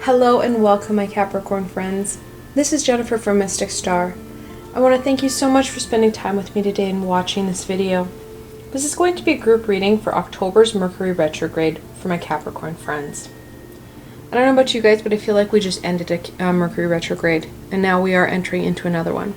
Hello and welcome, my Capricorn friends. This is Jennifer from Mystic Star. I want to thank you so much for spending time with me today and watching this video. This is going to be a group reading for October's Mercury Retrograde for my Capricorn friends. I don't know about you guys, but I feel like we just ended a Mercury Retrograde and now we are entering into another one.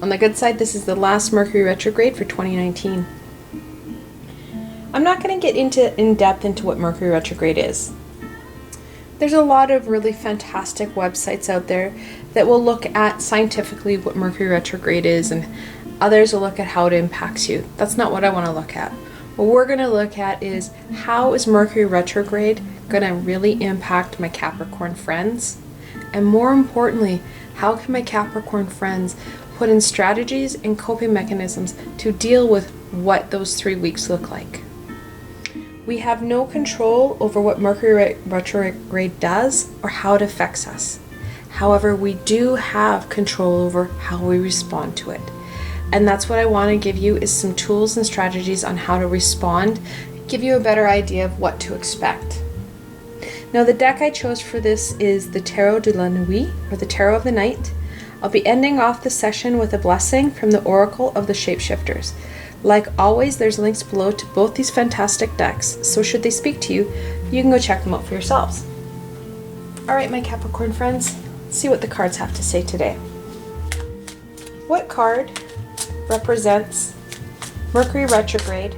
On the good side, this is the last Mercury Retrograde for 2019. I'm not going to get in depth into what Mercury Retrograde is. There's a lot of really fantastic websites out there that will look at scientifically what Mercury Retrograde is, and others will look at how it impacts you. That's not what I want to look at. What we're going to look at is how is Mercury Retrograde going to really impact my Capricorn friends? And more importantly, how can my Capricorn friends put in strategies and coping mechanisms to deal with what those 3 weeks look like? We have no control over what Mercury retrograde does or how it affects us. However, we do have control over how we respond to it. And that's what I want to give you, is some tools and strategies on how to respond, give you a better idea of what to expect. Now, the deck I chose for this is the Tarot de la Nuit, or the Tarot of the Night. I'll be ending off the session with a blessing from the Oracle of the Shapeshifters. Like always, there's links below to both these fantastic decks, so should they speak to you, you can go check them out for yourselves. Alright, my Capricorn friends, let's see what the cards have to say today. What card represents Mercury Retrograde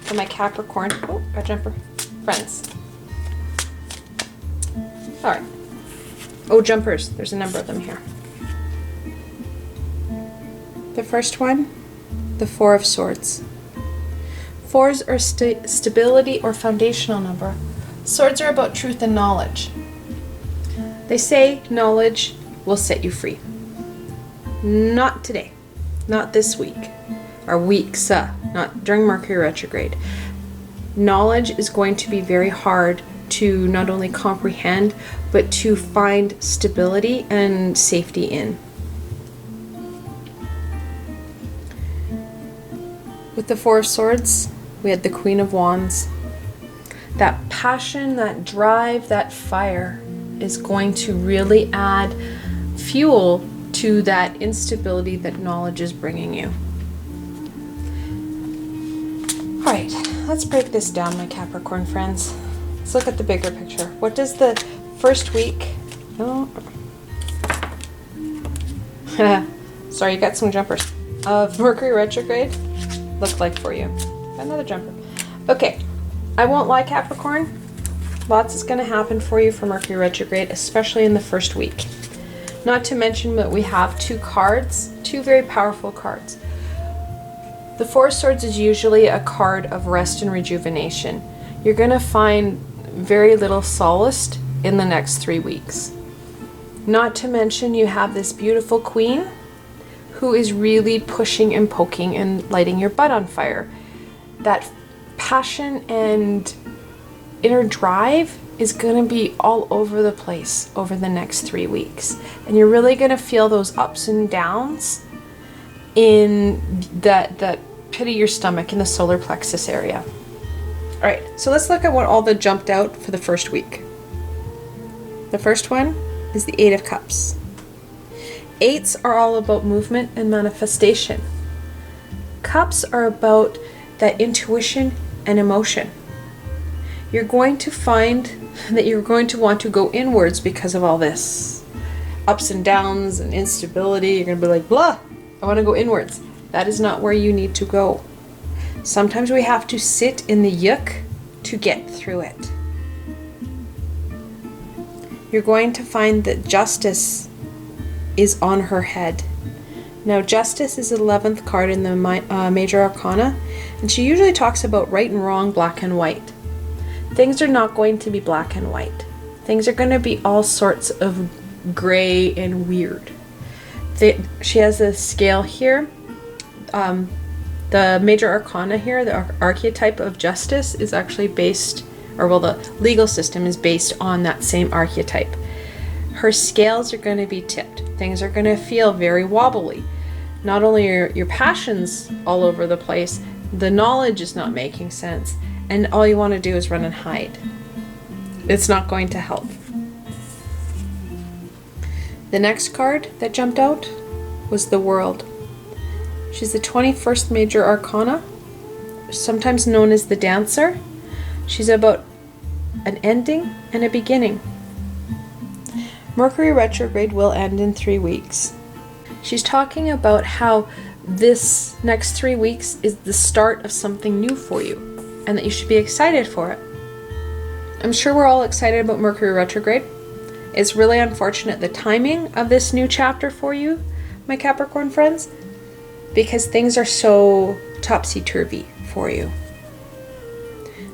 for my Capricorn, friends? Alright. Oh, jumpers. There's a number of them here. The first one, the Four of Swords. Fours are stability or foundational number. Swords are about truth and knowledge. They say knowledge will set you free. Not today. Not this week. Or weeks, not during Mercury retrograde. Knowledge is going to be very hard to not only comprehend, but to find stability and safety in. With the Four of Swords, we had the Queen of Wands. That passion, that drive, that fire is going to really add fuel to that instability that knowledge is bringing you. Alright, let's break this down, my Capricorn friends. Let's look at the bigger picture. What does the first week... Oh. Sorry, you got some jumpers. Of Mercury retrograde look like for you? Another jumper. Okay, I won't lie, Capricorn. Lots is going to happen for you for Mercury retrograde, especially in the first week. Not to mention that we have two cards, two very powerful cards. The Four of Swords is usually a card of rest and rejuvenation. You're going to find very little solace in the next 3 weeks. Not to mention you have this beautiful queen who is really pushing and poking and lighting your butt on fire. That passion and inner drive is going to be all over the place over the next 3 weeks. And you're really going to feel those ups and downs in that pit of your stomach, in the solar plexus area. Alright, so let's look at what all that jumped out for the first week. The first one is the Eight of Cups. Eights are all about movement and manifestation. Cups are about that intuition and emotion. You're going to find that you're going to want to go inwards because of all this. Ups and downs and instability. You're going to be like, blah, I want to go inwards. That is not where you need to go. Sometimes we have to sit in the yuck to get through it. You're going to find that justice is on her head. Now, justice is the 11th card in the major arcana, and she usually talks about right and wrong, black and white. Things are not going to be black and white. Things are going to be all sorts of gray and weird. She has a scale here. The major arcana here, the archetype of justice, is actually based, or well, the legal system is based on that same archetype. Her scales are going to be tipped. Things are going to feel very wobbly. Not only are your passions all over the place, the knowledge is not making sense, and all you want to do is run and hide. It's not going to help. The next card that jumped out was the World. She's the 21st major arcana, sometimes known as the Dancer. She's about an ending and a beginning. Mercury retrograde will end in 3 weeks. She's talking about how this next 3 weeks is the start of something new for you, and that you should be excited for it. I'm sure we're all excited about Mercury retrograde. It's really unfortunate the timing of this new chapter for you, my Capricorn friends, because things are so topsy-turvy for you.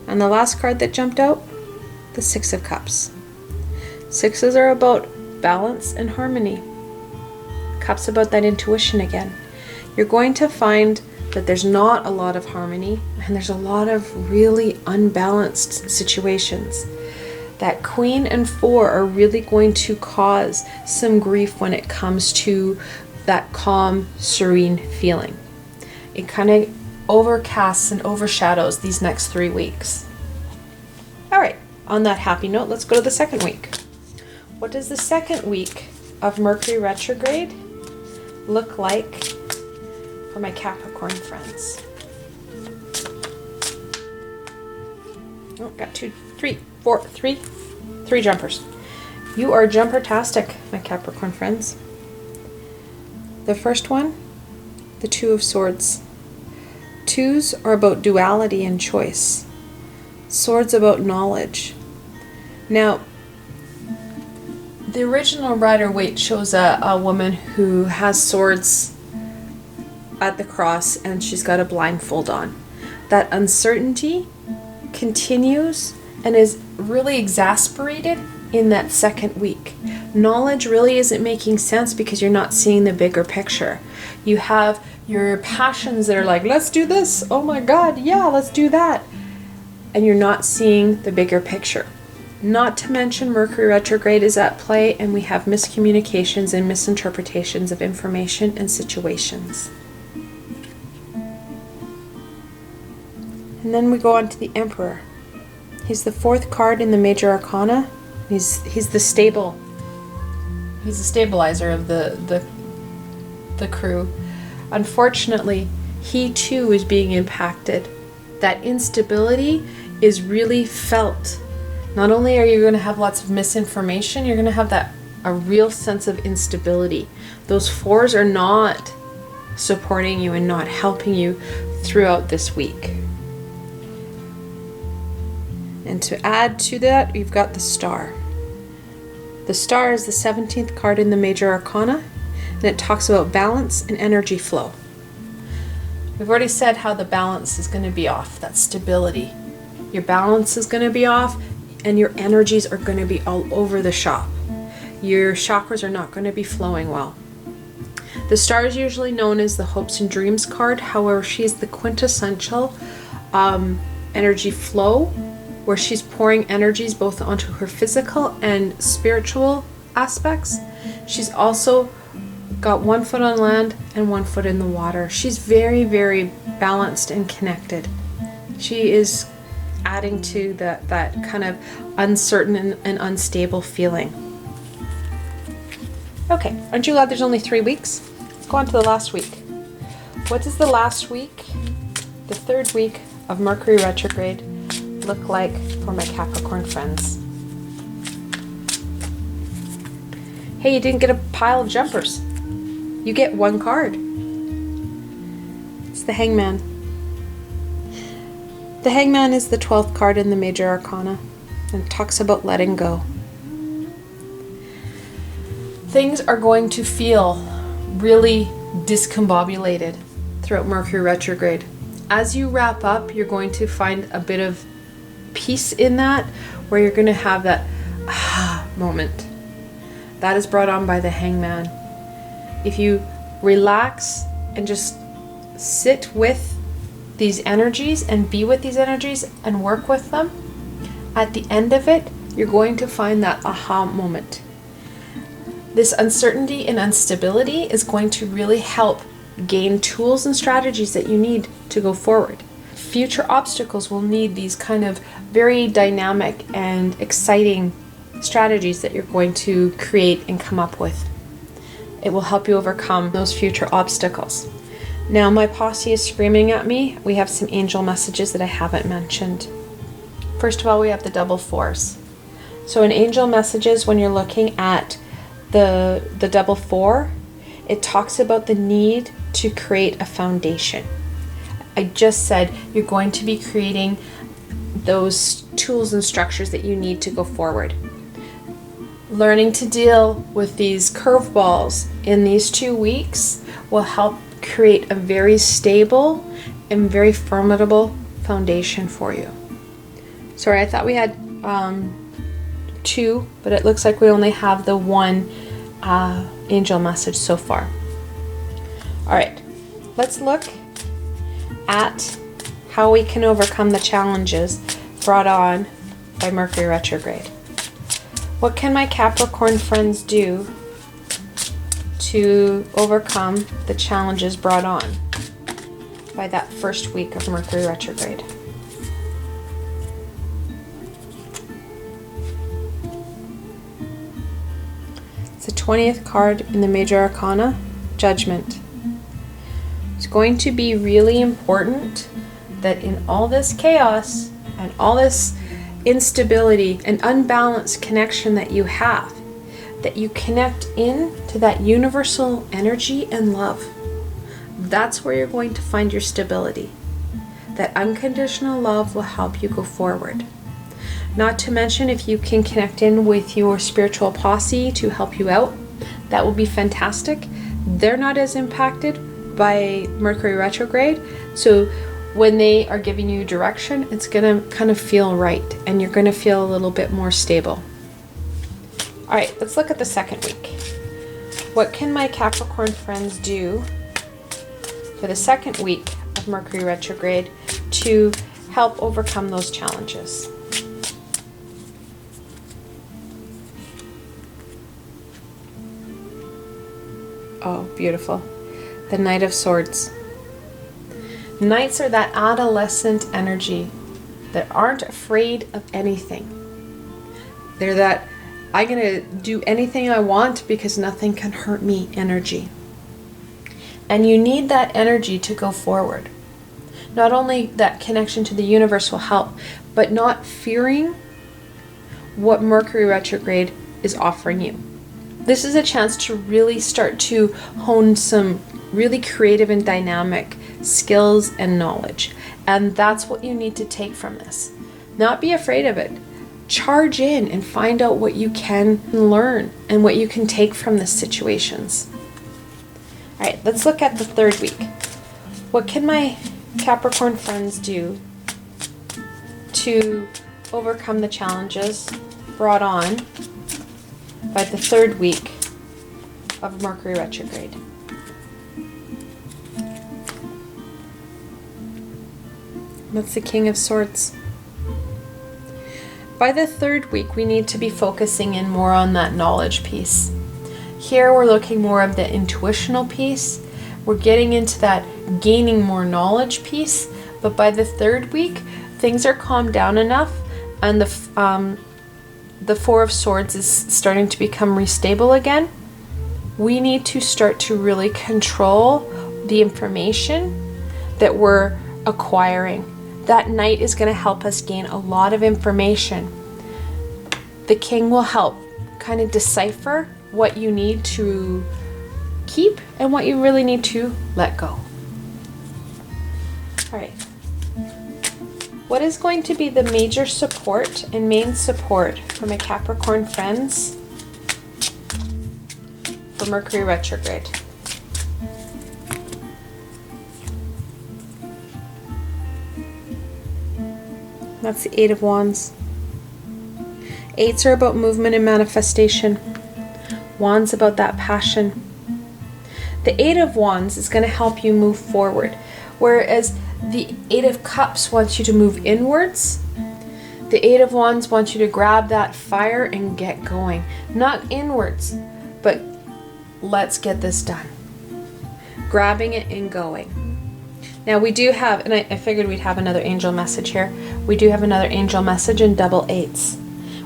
And the last card that jumped out, the Six of Cups. Sixes are about balance and harmony. Cups about that intuition again. You're going to find that there's not a lot of harmony, and there's a lot of really unbalanced situations. That Queen and Four are really going to cause some grief when it comes to that calm, serene feeling. It kind of overcasts and overshadows these next 3 weeks. All right, on that happy note, let's go to the second week. What does the second week of Mercury retrograde look like for my Capricorn friends? Oh, got 2, 3, 4, 3 jumpers. You are jumper-tastic, my Capricorn friends. The first one, the Two of Swords. Twos are about duality and choice. Swords about knowledge. Now, the original Rider-Waite shows a woman who has swords at the cross, and she's got a blindfold on. That uncertainty continues and is really exasperated in that second week. Knowledge really isn't making sense because you're not seeing the bigger picture. You have your passions that are like, let's do this, oh my god, yeah, let's do that. And you're not seeing the bigger picture. Not to mention Mercury retrograde is at play, and we have miscommunications and misinterpretations of information and situations. And then we go on to the Emperor. He's the 4th card in the major arcana. He's the stable. He's the stabilizer of the crew. Unfortunately, he too is being impacted. That instability is really felt. Not only are you going to have lots of misinformation, you're going to have a real sense of instability. Those 4s are not supporting you and not helping you throughout this week. And to add to that, you've got the Star. The Star is the 17th card in the major arcana, and it talks about balance and energy flow. We've already said how the balance is going to be off, that stability. Your balance is going to be off, and your energies are going to be all over the shop. Your chakras are not going to be flowing well. The Star is usually known as the Hopes and Dreams card. However, she is the quintessential energy flow, where she's pouring energies both onto her physical and spiritual aspects. She's also got 1 foot on land and 1 foot in the water. She's very, very balanced and connected. She is adding to that kind of uncertain and unstable feeling. Okay, aren't you glad there's only 3 weeks? Let's go on to the last week. What does the last week, the 3rd week of Mercury retrograde, look like for my Capricorn friends? Hey, you didn't get a pile of jumpers. You get 1 card. It's the Hangman. The Hangman is the 12th card in the major arcana, and talks about letting go. Things are going to feel really discombobulated throughout Mercury retrograde. As you wrap up, you're going to find a bit of peace in that, where you're going to have that moment. That is brought on by the Hangman. If you relax and just sit with these energies and be with these energies and work with them, at the end of it, you're going to find that aha moment. This uncertainty and instability is going to really help gain tools and strategies that you need to go forward. Future obstacles will need these kind of very dynamic and exciting strategies that you're going to create and come up with. It will help you overcome those future obstacles. Now my posse is screaming at me. We have some angel messages that I haven't mentioned. First of all, we have the double fours. So in angel messages, when you're looking at the double four, it talks about the need to create a foundation. I just said you're going to be creating those tools and structures that you need to go forward. Learning to deal with these curveballs in these 2 weeks will help create a very stable and very formidable foundation for you. Sorry, I thought we had 2, but it looks like we only have the 1 angel message so far. All right, let's look at how we can overcome the challenges brought on by Mercury retrograde. What can my Capricorn friends do to overcome the challenges brought on by that first week of Mercury retrograde? It's the 20th card in the Major Arcana, Judgment. It's going to be really important that in all this chaos and all this instability and unbalanced connection that you have, that you connect in to that universal energy and love. That's where you're going to find your stability. That unconditional love will help you go forward. Not to mention, if you can connect in with your spiritual posse to help you out, that will be fantastic. They're not as impacted by Mercury retrograde, so when they are giving you direction, it's going to kind of feel right, and you're going to feel a little bit more stable. All right, let's look at the second week. What can my Capricorn friends do for the second week of Mercury retrograde to help overcome those challenges? Oh, beautiful. The Knight of Swords. Knights are that adolescent energy that aren't afraid of anything. They're that I'm going to do anything I want because nothing can hurt me energy. And you need that energy to go forward. Not only that connection to the universe will help, but not fearing what Mercury retrograde is offering you. This is a chance to really start to hone some really creative and dynamic skills and knowledge. And that's what you need to take from this. Not be afraid of it. Charge in and find out what you can learn and what you can take from the situations. All right, let's look at the third week. What can my Capricorn friends do to overcome the challenges brought on by the third week of Mercury retrograde? That's the King of Swords. By the third week, we need to be focusing in more on that knowledge piece. Here we're looking more of the intuitional piece. We're getting into that gaining more knowledge piece. But by the third week, things are calmed down enough, and the Four of Swords is starting to become restable again. We need to start to really control the information that we're acquiring. That Knight is going to help us gain a lot of information. The King will help kind of decipher what you need to keep and what you really need to let go. All right. What is going to be the major support and main support for my Capricorn friends for Mercury retrograde? That's the Eight of Wands. Eights are about movement and manifestation. Wands about that passion. The Eight of Wands is going to help you move forward, whereas the Eight of Cups wants you to move inwards. The Eight of Wands wants you to grab that fire and get going. Not inwards, but let's get this done. Grabbing it and going. Now we do have, and I figured we'd have another angel message here. We do have another angel message in double eights.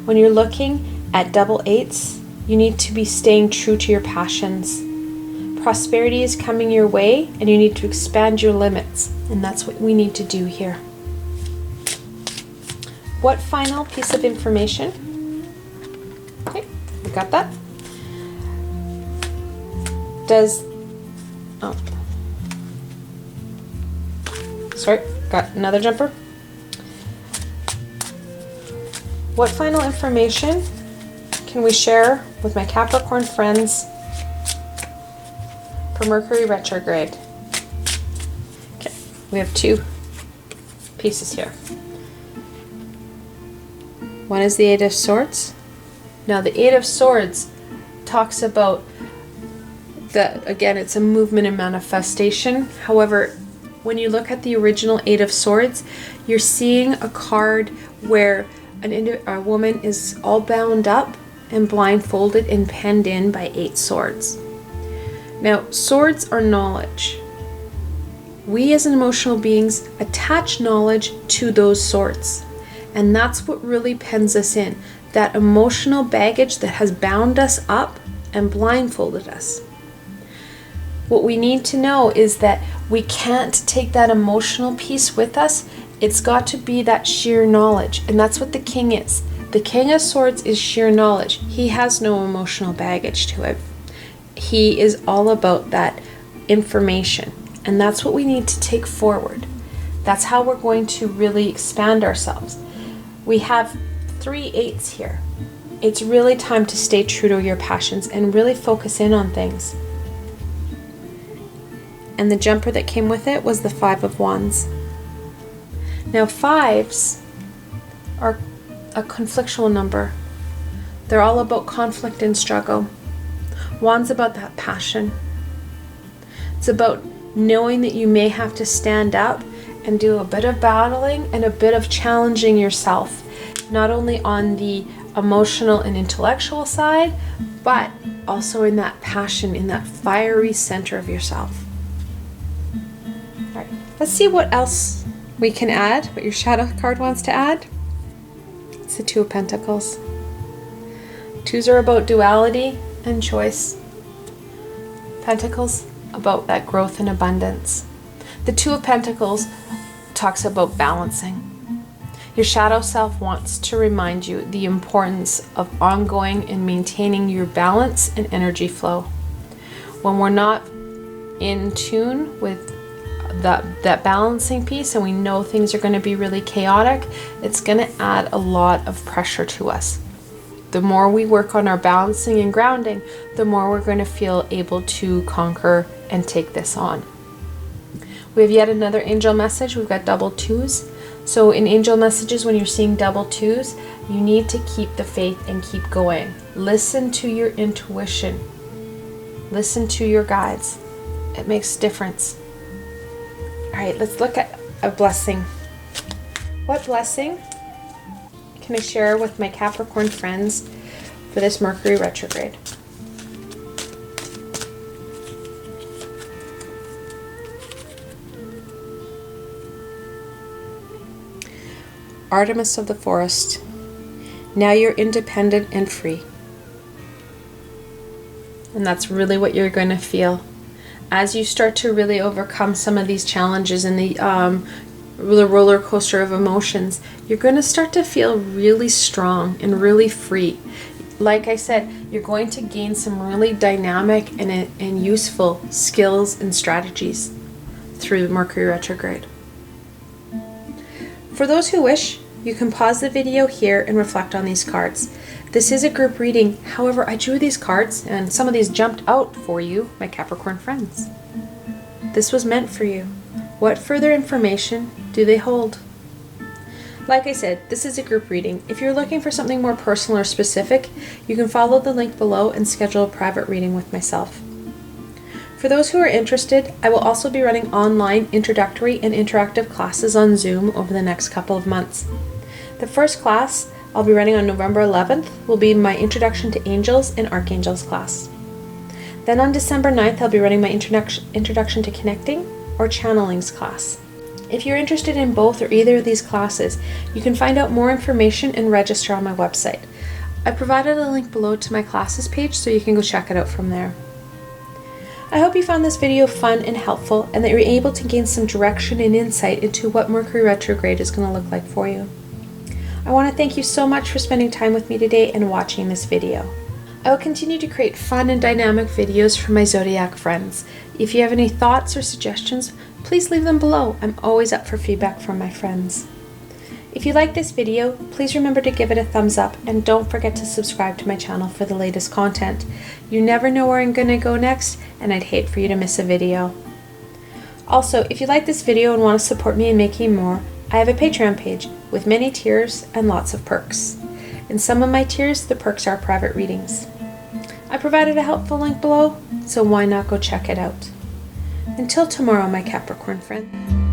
When you're looking at double eights, you need to be staying true to your passions. Prosperity is coming your way, and you need to expand your limits. And that's what we need to do here. What final piece of information? Okay, we got that. Sorry, got another jumper. What final information can we share with my Capricorn friends for Mercury retrograde? Okay, we have two pieces here. One is the Eight of Swords. Now the Eight of Swords talks about that, again, it's a movement and manifestation. However, when you look at the original Eight of Swords, you're seeing a card where a woman is all bound up and blindfolded and penned in by 8 swords. Now, swords are knowledge. We as emotional beings attach knowledge to those swords. And that's what really pens us in. That emotional baggage that has bound us up and blindfolded us. What we need to know is that we can't take that emotional piece with us. It's got to be that sheer knowledge. And that's what the King is. The King of Swords is sheer knowledge. He has no emotional baggage to it. He is all about that information. And that's what we need to take forward. That's how we're going to really expand ourselves. We have 3 8s here. It's really time to stay true to your passions and really focus in on things. And the jumper that came with it was the 5 of Wands. Now 5s are a conflictual number. They're all about conflict and struggle. Wands about that passion. It's about knowing that you may have to stand up and do a bit of battling and a bit of challenging yourself. Not only on the emotional and intellectual side, but also in that passion, in that fiery center of yourself. All right, let's see what else we can add, what your shadow card wants to add. It's the 2 of Pentacles. 2s are about duality and choice. Pentacles about that growth and abundance. The 2 of Pentacles talks about balancing. Your shadow self wants to remind you the importance of ongoing and maintaining your balance and energy flow. When we're not in tune with that balancing piece and we know things are going to be really chaotic, it's going to add a lot of pressure to us. The more we work on our balancing and grounding, the more we're going to feel able to conquer and take this on. We have yet another angel message. We've got double 2s. So in angel messages, when you're seeing double 2s, you need to keep the faith and keep going. Listen to your intuition. Listen to your guides. It makes a difference. All right, let's look at a blessing. What blessing can I share with my Capricorn friends for this Mercury retrograde? Artemis of the Forest. Now you're independent and free. And that's really what you're going to feel. As you start to really overcome some of these challenges and the roller coaster of emotions, you're going to start to feel really strong and really free. Like I said, you're going to gain some really dynamic and useful skills and strategies through Mercury retrograde. For those who wish, you can pause the video here and reflect on these cards. This is a group reading. However, I drew these cards and some of these jumped out for you, my Capricorn friends. This was meant for you. What further information do they hold? Like I said, this is a group reading. If you're looking for something more personal or specific, you can follow the link below and schedule a private reading with myself. For those who are interested, I will also be running online introductory and interactive classes on Zoom over the next couple of months. The first class I'll be running on November 11th will be my Introduction to Angels and Archangels class. Then on December 9th, I'll be running my Introduction to Connecting, or Channelings class. If you're interested in both or either of these classes, you can find out more information and register on my website. I provided a link below to my classes page so you can go check it out from there. I hope you found this video fun and helpful and that you're able to gain some direction and insight into what Mercury retrograde is going to look like for you. I want to thank you so much for spending time with me today and watching this video. I will continue to create fun and dynamic videos for my zodiac friends. If you have any thoughts or suggestions, please leave them below. I'm always up for feedback from my friends. If you like this video, please remember to give it a thumbs up and don't forget to subscribe to my channel for the latest content. You never know where I'm going to go next, and I'd hate for you to miss a video. Also, if you like this video and want to support me in making more, I have a Patreon page with many tiers and lots of perks. In some of my tiers, the perks are private readings. I provided a helpful link below, so why not go check it out. Until tomorrow, my Capricorn friend.